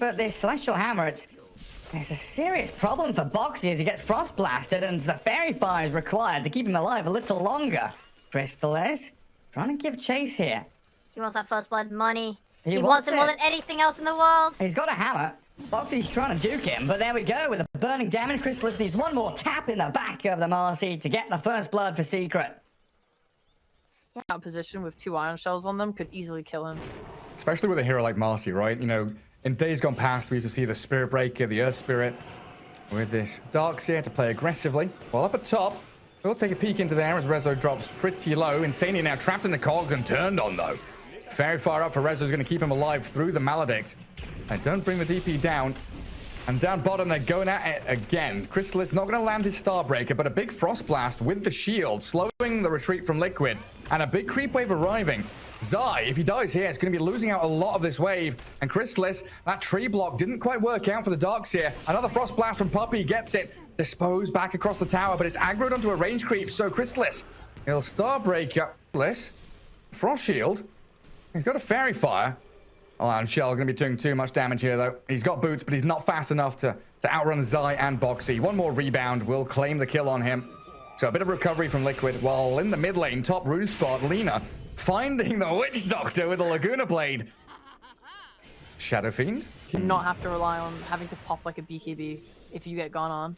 but this Celestial Hammer, it's a serious problem for Boxy as he gets frost blasted, and the Fairy Fire is required to keep him alive a little longer. Crystal is trying to give chase here. He wants that first blood money. He wants wants it more than anything else in the world. He's got a hammer. Boxy's trying to juke him, but there we go with the burning damage. Crystal needs one more tap in the back of the Marcy to get the first blood for Secret. That position with 2 iron shells on them could easily kill him. Especially with a hero like Marcy, right? You know, in days gone past, we used to see the Spirit Breaker, the Earth Spirit, with this Darkseer to play aggressively. While up at top, we'll take a peek into there as Rezo drops pretty low. Insania now trapped in the cogs and turned on, though. Fairy Fire up for Rezo is going to keep him alive through the Maledict. They don't bring the DP down. And down bottom, they're going at it again. Chrysalis not going to land his Starbreaker, but a big Frost Blast with the shield, slowing the retreat from Liquid. And a big creep wave arriving. Zai, if he dies here, it's going to be losing out a lot of this wave. And Chrysalis, that tree block didn't quite work out for the Darkseer. Another Frost Blast from Puppey gets it. Disposed back across the tower, but it's aggroed onto a range creep. So Chrysalis, he'll Starbreaker. Frost Shield. He's got a Fairy Fire. Oh, and Shell going to be doing too much damage here, though. He's got boots, but he's not fast enough to outrun Zai and Boxy. One more rebound will claim the kill on him. So a bit of recovery from Liquid, while in the mid lane, top rune spot, Lina finding the Witch Doctor with a Laguna Blade. Shadow Fiend. You do not have to rely on having to pop like a BKB if you get gone on.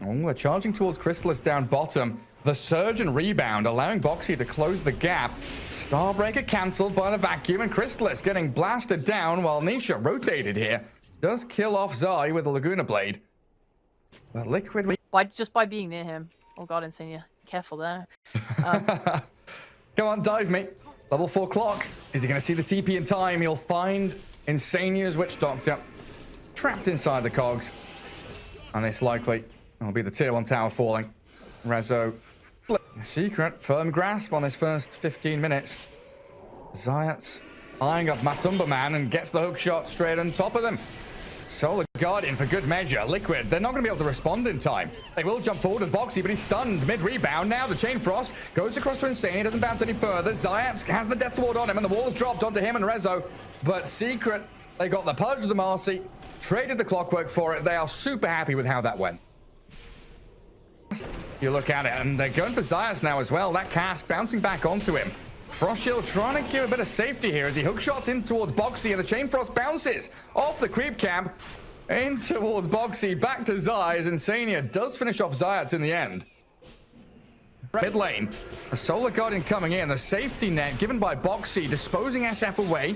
Oh, they're charging towards Chrysalis down bottom. The surge and rebound, allowing Boxy to close the gap. Starbreaker cancelled by the vacuum, and Chrysalis getting blasted down while Nisha rotated here. Does kill off Zai with a Laguna Blade. But Liquid... Just by being near him. Oh god, Insania. Careful there. Come on, dive me. Level 4 clock. Is he going to see the TP in time? He'll find Insania's Witch Doctor trapped inside the cogs. And it's likely it'll be the tier 1 tower falling. Rezo. Secret. Firm grasp on his first 15 minutes. Zayat's eyeing up Matumba Man and gets the hook shot straight on top of them. Solar Guardian for good measure. Liquid, they're not going to be able to respond in time. They will jump forward with Boxy, but he's stunned mid-rebound. Now the Chain Frost goes across to Insane. He doesn't bounce any further. Zayat has the Death Ward on him, and the wall's dropped onto him and Rezo. But Secret, they got the Pudge of the Marcy, traded the Clockwork for it. They are super happy with how that went. You look at it, and they're going for Zayas now as well. That cask bouncing back onto him. Frost Shield trying to give a bit of safety here as he hook shots in towards Boxy, and the Chain Frost bounces off the creep camp in towards Boxy, back to Zai, as Insania does finish off Zayats in the end. Mid lane, a Solar Guardian coming in, the safety net given by Boxy, disposing SF away.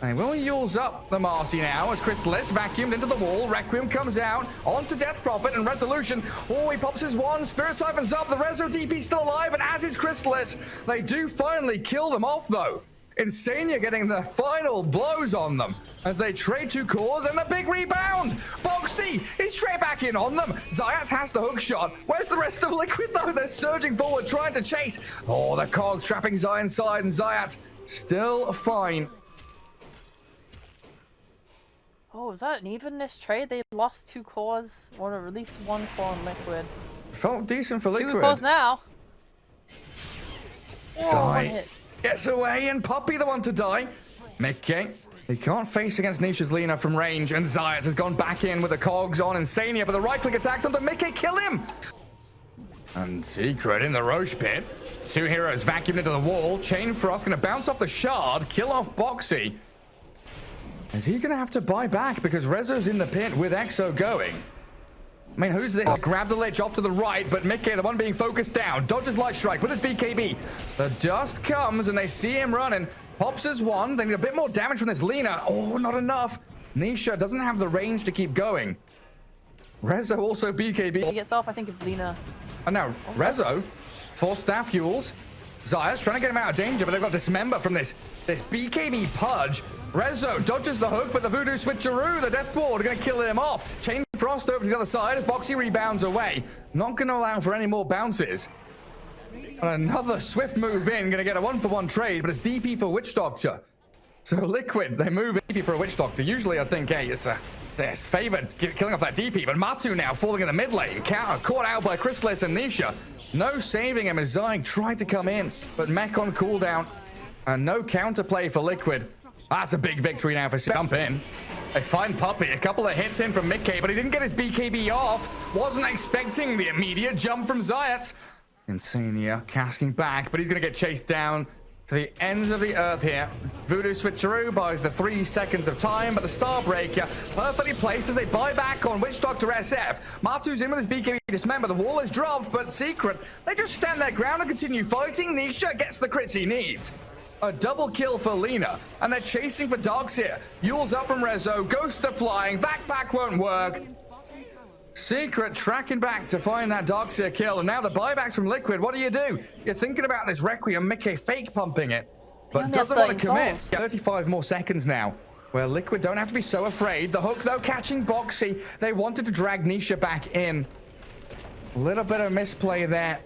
And he will Yules up the Marcy now as Chrysalis vacuumed into the wall. Requiem comes out onto Death Prophet and Resolution. Oh, he pops his one. Spirit Siphons up. The Rezo DP still alive, and as is Chrysalis. They do finally kill them off, though. Insania getting the final blows on them as they trade 2 cores, and the big rebound. Boxy, he's straight back in on them. Zayat has the hook shot. Where's the rest of Liquid, though? They're surging forward, trying to chase. Oh, the cogs trapping Zai inside, and Zayat still fine. Oh, is that an evenness trade? They lost 2 cores, or at least 1 core on Liquid. Felt decent for Liquid. 2 cores now. Zai gets away, and Puppey the one to die. Mickey, he can't face against Nisha's Lina from range, and Zayat has gone back in with the cogs on Insania, but the right-click attacks onto Mickey, kill him! And Secret in the Roche pit. 2 heroes vacuumed into the wall. Chain Frost gonna bounce off the shard, kill off Boxy. Is he going to have to buy back because Rezo's in the pit with Exo going? I mean, who's this? Grab the Lich off to the right, but Mickey, the one being focused down, dodges Light Strike with his BKB. The dust comes and they see him running. Pops his one. They need a bit more damage from this Lina. Oh, not enough. Nisha doesn't have the range to keep going. Rezo also BKB. He gets off, I think, of Lina. And now Rezo, 4 staff Yules. Zaya's trying to get him out of danger, but they've got Dismember from this BKB Pudge. Rezo dodges the hook, but the Voodoo Switcheroo, the Death Ward, are going to kill him off. Chain Frost over to the other side as Boxy rebounds away. Not going to allow for any more bounces. And another swift move in, going to get a 1-for-1 trade, but it's DP for Witch Doctor. So Liquid, they move DP for a Witch Doctor. Usually I think, hey, it's favored killing off that DP, but Matu now falling in the mid lane. Caught out by Chrysalis and Nisha. No saving him as Zai tried to come in, but Mech on cooldown. And no counterplay for Liquid. That's a big victory now for Jump in. They find Puppey. A couple of hits in from Mickey, but he didn't get his BKB off. Wasn't expecting the immediate jump from Zayat. Insania casking back, but he's going to get chased down to the ends of the earth here. Voodoo switcheroo buys the 3 seconds of time, but the Starbreaker perfectly placed as they buy back on Witch Doctor SF. Matu's in with his BKB dismember. The wall is dropped, but Secret, they just stand their ground and continue fighting. Nisha gets the crits he needs. A double kill for Lina, and they're chasing for dogs here. Yule's up from Rezo, ghosts are flying, backpack won't work. Secret tracking back to find that Darkseer kill, and now the buybacks from Liquid. What do? You're thinking about this Requiem, Mickey fake pumping it, but doesn't want to commit. 35 more seconds now, where Liquid don't have to be so afraid. The hook, though, catching Boxy. They wanted to drag Nisha back in. A little bit of misplay there,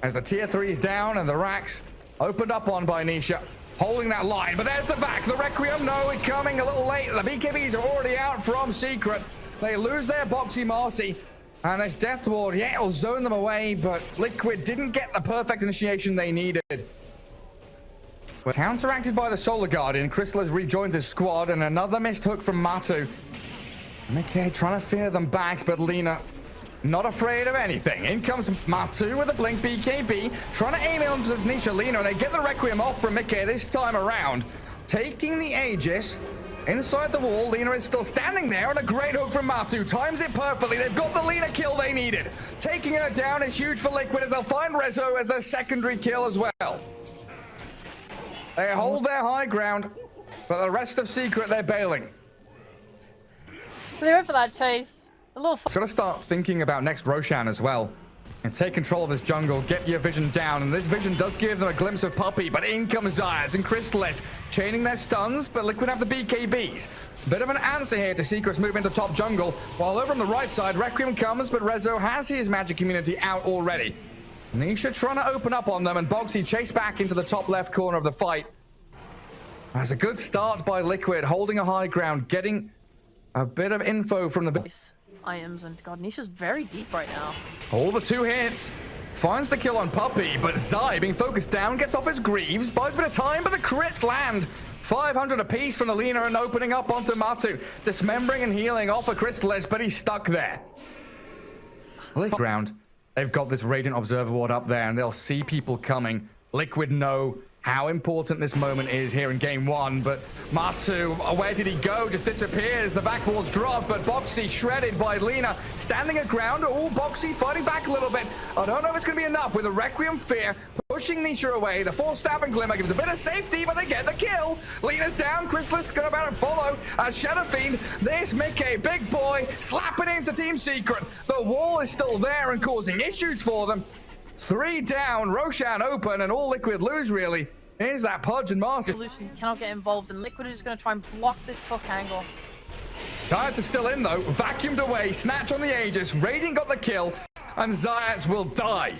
as the tier 3 is down, and the racks opened up on by Nisha. Holding that line, but there's the back. The Requiem, no, it's coming a little late. The BKBs are already out from Secret. They lose their Boxy Marcy, and this Death Ward, yeah, it'll zone them away, but Liquid didn't get the perfect initiation they needed. We're counteracted by the Solar Guardian. Chrysalis rejoins his squad, and another missed hook from Matu. Mickey trying to fear them back, but Lina not afraid of anything. In comes Matu with a blink BKB, trying to aim it onto this Nisha Lina, and they get the Requiem off from Mickey this time around. Taking the Aegis. Inside the wall, Lina is still standing there, and a great hook from Matu. Times it perfectly. They've got the Lina kill they needed. Taking her down is huge for Liquid, as they'll find Rezo as their secondary kill as well. They hold their high ground, but the rest of Secret, they're bailing. They went for that chase. A little So gotta start thinking about next Roshan as well. And take control of this jungle, get your vision down, and this vision does give them a glimpse of Puppey, but in comes Zayas and Chrysalis, chaining their stuns, but Liquid have the BKBs. Bit of an answer here to Secret's move into top jungle, while over on the right side, Requiem comes, but Rezo has his magic immunity out already. Nisha trying to open up on them, and Boxy chased back into the top left corner of the fight. That's a good start by Liquid, holding a high ground, getting a bit of info from the base. items, and God, Nisha's very deep right now. All the 2 hits. Finds the kill on Puppey, but Zai, being focused down, gets off his Greaves, buys a bit of time, but the crits land. 500 apiece from Alina, and opening up onto Matu. Dismembering and healing off a Chrysalis, but he's stuck there. Ground. They've got this Radiant Observer Ward up there, and they'll see people coming. Liquid know how important this moment is here in Game 1, but Matu, where did he go? Just disappears. The back wall's dropped, but Boxy shredded by Lina. Standing at ground, Boxy fighting back a little bit. I don't know if it's going to be enough with a Requiem Fear, pushing Nisha away. The Force Staff and Glimmer gives a bit of safety, but they get the kill. Lina's down, Chrysalis going about to follow as Shadow Fiend. This Mickey, big boy, slapping into Team Secret. The wall is still there and causing issues for them. 3 down, Roshan open, and all Liquid lose, really. Here's that Pudge and Marcy. Solution cannot get involved, and Liquid is going to try and block this hook angle. Zayats is still in, though. Vacuumed away, snatch on the Aegis. Radiant got the kill, and Zayats will die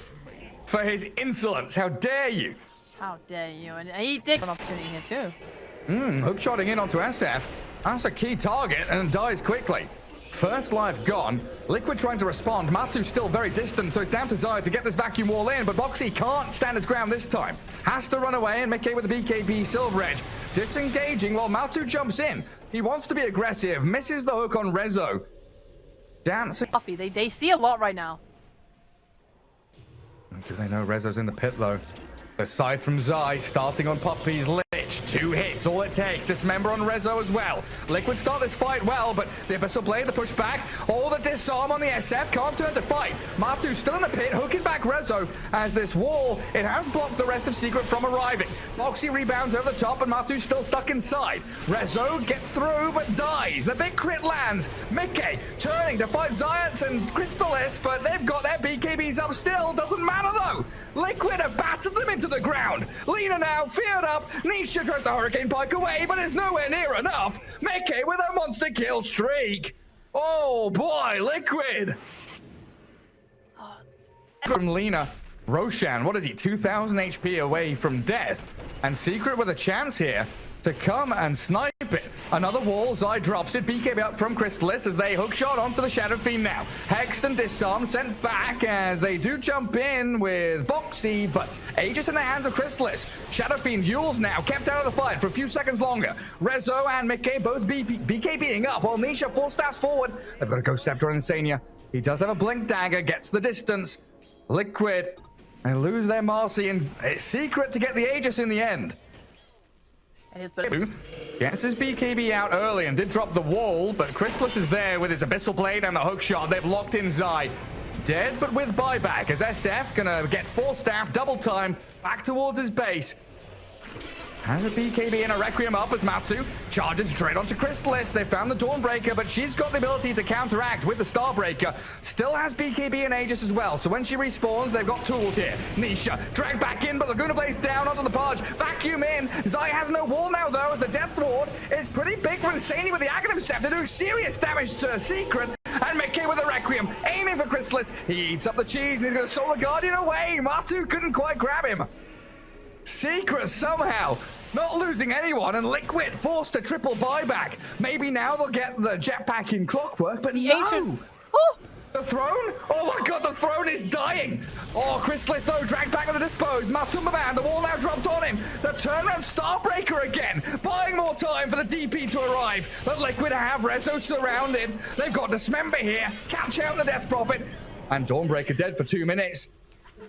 for his insolence. How dare you? How dare you? And he did an opportunity here, too. Hookshotting in onto SF. That's a key target, and dies quickly. First life gone. Liquid trying to respond. Matu's still very distant, so it's down to Zaya to get this vacuum wall in, but Boxy can't stand his ground this time. Has to run away, and Mickey with the BKB Silver Edge. Disengaging while Matu jumps in. He wants to be aggressive. Misses the hook on Rezo. Dancing. Puppy, they see a lot right now. Do they know Rezo's in the pit, though? The scythe from Zai starting on Puppey's Lich. 2 hits, all it takes. Dismember on Rezo as well. Liquid start this fight well, but the Abyssal Blade, the pushback, all the disarm on the SF, can't turn to fight. Matu still in the pit, hooking back Rezo, as this wall, it has blocked the rest of Secret from arriving. Boxy rebounds over the top, and Matu's still stuck inside. Rezo gets through, but dies. The big crit lands. Mickey turning to fight Zayats and Chrysalis, but they've got their BKBs up still. Doesn't matter, though. Liquid have battered them into the ground. Lina now, feared up. Nisha tries to Hurricane Pike away, but it's nowhere near enough. Mickey with a monster kill streak. Oh boy, Liquid. From Lina, Roshan, what is he, 2,000 HP away from death. And Secret with a chance here. to come and snipe it. Another wall, Zai drops it. BKB up from Crystallis as they hookshot onto the Shadow Fiend now. Hexed and Disarm sent back as they do jump in with Boxy, but Aegis in the hands of Crystallis. Shadow Fiend Yules now kept out of the fight for a few seconds longer. Rezo and Mickey both BKBing up while Nisha full staffs forward. They've got a Ghost Scepter on Insania. He does have a Blink Dagger, gets the distance. Liquid, they lose their Marcy, and it's Secret to get the Aegis in the end. And his Gets his BKB out early and did drop the wall, but Crystallis is there with his Abyssal Blade and the hook shot. They've locked in Zai. Dead, but with buyback, as SF gonna get 4 staff, double time, back towards his base. Has a BKB and a Requiem up as Matsu charges straight onto Crystallis. They found the Dawnbreaker, but she's got the ability to counteract with the Starbreaker. Still has BKB and Aegis as well, so when she respawns, they've got tools here. Nisha dragged back in, but Laguna Blaze down onto the Pudge. Vacuum in. Zai has no wall now, though, as the Death Ward is pretty big for Insania with the Aghanim Scepter, doing serious damage to Secret. And Mickey with the Requiem, aiming for Crystallis. He eats up the cheese, and he's going to Solar Guardian away. Matu couldn't quite grab him. Secret somehow not losing anyone, and Liquid forced a triple buyback. Maybe now they'll get the jetpack in Clockwork, but no! Oh! The throne? Oh my god, the throne is dying! Oh, Crystallis though, dragged back on the dispose. Matumbaban, the wall now dropped on him. The turnaround Starbreaker again, buying more time for the DP to arrive. But Liquid have Rezo surrounded. They've got Dismember here, catch out the Death Prophet, and Dawnbreaker dead for 2 minutes.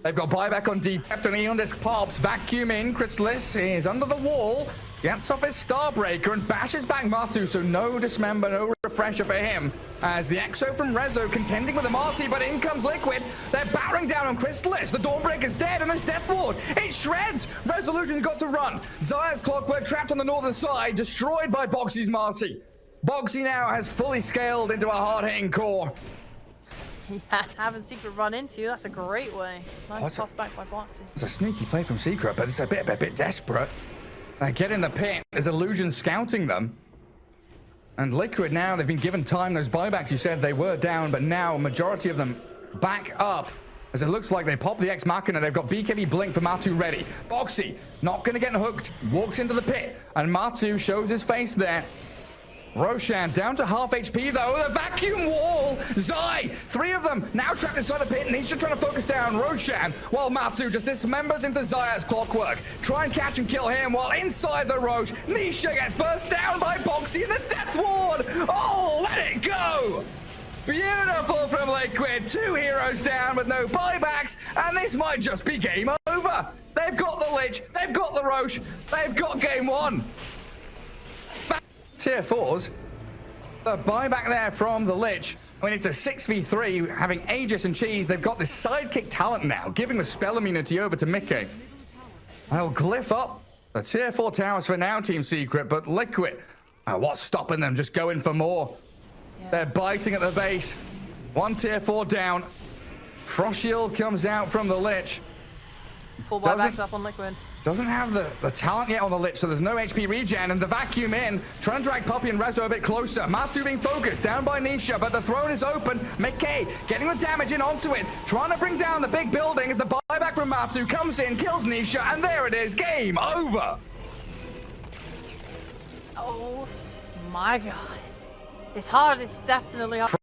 They've got buyback on deep. Captain Eon Disc pops. Vacuum in. Crystallis is under the wall. Gets off his Starbreaker and bashes back Matu. So no Dismember, no refresher for him. As the Exo from Rezo contending with the Marcy, but in comes Liquid. They're battering down on Crystallis. The Dawnbreaker's dead and there's Death Ward. It shreds. Resolution's got to run. Zaya's Clockwork trapped on the northern side, destroyed by Boxy's Marcy. Boxy now has fully scaled into a hard-hitting core. Yeah, having Secret run into, that's a great way. Nice toss back by Boxy. It's a sneaky play from Secret, but it's a bit desperate. They get in the pit. There's Illusion scouting them. And Liquid now, they've been given time. Those buybacks you said they were down, but now a majority of them back up. As it looks like they pop the Ex Machina. They've got BKB Blink for Matu ready. Boxy, not going to get hooked. Walks into the pit. And Matu shows his face there. Roshan down to half HP though. The vacuum wall. Zai, 3 of them now trapped inside the pit. Nisha trying to focus down Roshan while Matu just dismembers into Zaya's Clockwork. Try and catch and kill him while inside the Roche. Nisha gets burst down by Boxy in the Death Ward. Oh, let it go. Beautiful from Liquid. 2 heroes down with no buybacks, and this might just be game over. They've got the Lich, they've got the Roche, they've got game 1. Tier 4s. The buyback there from the Lich. I mean, it's a 6v3, having Aegis and Cheese. They've got this sidekick talent now, giving the spell immunity over to Mickey. They'll glyph up the tier 4 towers for now, Team Secret, but Liquid, what's stopping them? Just going for more. Yeah. They're biting at the base. 1 tier 4 down. Frost Shield comes out from the Lich. Full buybacks up on Liquid. Doesn't have the talent yet on the Lich, so there's no HP regen, and the vacuum in, trying to drag Puppy and Rezo a bit closer. Matu being focused, down by Nisha, but the throne is open. McKay getting the damage in onto it, trying to bring down the big building as the buyback from Matu comes in, kills Nisha, and there it is, game over. Oh my god. It's hard, it's definitely hard.